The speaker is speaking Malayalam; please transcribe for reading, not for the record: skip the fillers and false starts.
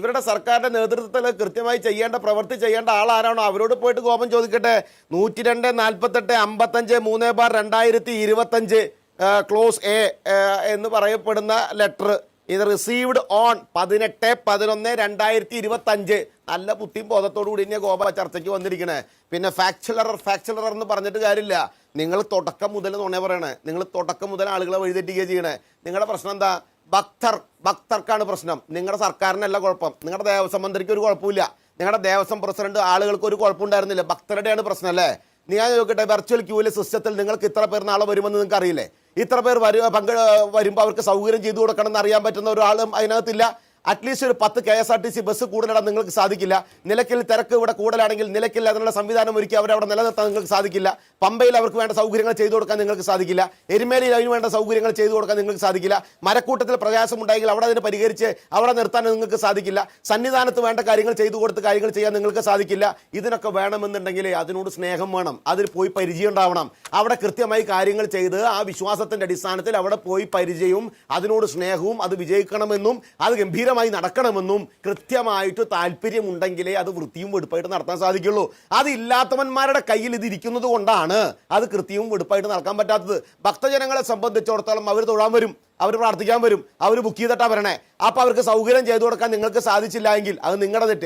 ഇവരുടെ സർക്കാരിന്റെ നേതൃത്വത്തിൽ കൃത്യമായി ചെയ്യേണ്ട പ്രവൃത്തി ചെയ്യേണ്ട ആളാരാണോ അവരോട് പോയിട്ട് കോപം ചോദിക്കട്ടെ. 102-48-55/2025 ക്ലോസ് എ എന്ന് പറയപ്പെടുന്ന ലെറ്റർ ഇത് റിസീവ്ഡ് ഓൺ 18/11/2025. നല്ല ബുദ്ധിയും ബോധത്തോടു കൂടി ഇനി ഗോപ ചർച്ചയ്ക്ക് വന്നിരിക്കണേ. പിന്നെ ഫാക്ച്വലർ എന്ന് പറഞ്ഞിട്ട് കാര്യമില്ല. നിങ്ങൾ തുടക്കം മുതൽ നുണ പറയണേ. നിങ്ങൾ തുടക്കം മുതൽ ആളുകളെ വഴിതെറ്റിക്കുക ചെയ്യണേ. നിങ്ങളുടെ പ്രശ്നം എന്താ? ഭക്തർക്കാണ് പ്രശ്നം. നിങ്ങളുടെ സർക്കാരിനല്ല കുഴപ്പം. നിങ്ങളുടെ ദേവസ്വം മന്ത്രിക്ക് ഒരു കുഴപ്പമില്ല. നിങ്ങളുടെ ദേവസ്വം പ്രസിഡന്റ് ആളുകൾക്ക് ഒരു കുഴപ്പമുണ്ടായിരുന്നില്ല. ഭക്തരുടെയാണ് പ്രശ്നം അല്ലേ? ഞാൻ ചോദിക്കട്ടെ, വെർച്വൽ ക്യൂവിലെ സിസ്റ്റത്തിൽ നിങ്ങൾക്ക് ഇത്ര പേർ നാളെ വരുമെന്ന് നിങ്ങൾക്ക് അറിയില്ലേ? ഇത്ര പേർ വരുമ്പോൾ അവർക്ക് സൗകര്യം ചെയ്തു കൊടുക്കണം എന്ന് അറിയാൻ പറ്റുന്ന ഒരാളും അതിനകത്തില്ല. അറ്റ്ലീസ്റ്റ് ഒരു 10 KSRTC ബസ് കൂടുതലിടാൻ നിങ്ങൾക്ക് സാധിക്കില്ല. നിലയ്ക്കൽ തിരക്ക് ഇവിടെ കൂടുതലാണെങ്കിൽ നിലയ്ക്കൽ അതിനുള്ള സംവിധാനം ഒരുക്കി അവരവിടെ നിലനിർത്താൻ നിങ്ങൾക്ക് സാധിക്കില്ല. പമ്പയിൽ അവർക്ക് വേണ്ട സൗകര്യങ്ങൾ ചെയ്തു കൊടുക്കാൻ നിങ്ങൾക്ക് സാധിക്കില്ല. എരുമേലിയിൽ അതിന് വേണ്ട സൗകര്യങ്ങൾ ചെയ്തു കൊടുക്കാൻ നിങ്ങൾക്ക് സാധിക്കില്ല. മരക്കൂട്ടത്തിൽ പ്രയാസം ഉണ്ടായെങ്കിൽ അവിടെ അതിന് പരിഹരിച്ച് അവിടെ നിർത്താൻ നിങ്ങൾക്ക് സാധിക്കില്ല. സന്നിധാനത്ത് വേണ്ട കാര്യങ്ങൾ ചെയ്തു കൊടുത്ത് കാര്യങ്ങൾ ചെയ്യാൻ നിങ്ങൾക്ക് സാധിക്കില്ല. ഇതിനൊക്കെ വേണമെന്നുണ്ടെങ്കിൽ അതിനോട് സ്നേഹം വേണം, അതിൽ പോയി പരിചയം ഉണ്ടാവണം. അവിടെ കൃത്യമായി കാര്യങ്ങൾ ചെയ്ത് ആ വിശ്വാസത്തിന്റെ അടിസ്ഥാനത്തിൽ അവിടെ പോയി പരിചയവും അതിനോട് സ്നേഹവും അത് വിജയിക്കണമെന്നും അത് ഗംഭീരമായി നടക്കണമെന്നും കൃത്യമായിട്ട് താല്പര്യമുണ്ടെങ്കിലേ അത് വൃത്തിയും വെടുപ്പായിട്ട് നടത്താൻ സാധിക്കുള്ളൂ. അതില്ലാത്തവന്മാരുടെ കയ്യിൽ ഇത് ഇരിക്കുന്നത് കൊണ്ടാണ് അത് കൃത്യവും വെടുപ്പായിട്ട് നടക്കാൻ പറ്റാത്തത്. ഭക്തജനങ്ങളെ സംബന്ധിച്ചിടത്തോളം അവർ തൊഴാൻ വരും, അവർ പ്രാർത്ഥിക്കാൻ വരും, അവർ ബുക്ക് ചെയ്തിട്ടാ വരണേ. അപ്പോൾ അവർക്ക് സൗകര്യം ചെയ്തു കൊടുക്കാൻ നിങ്ങൾക്ക് സാധിച്ചില്ല എങ്കിൽ അത് നിങ്ങളുടെ തെറ്റ്.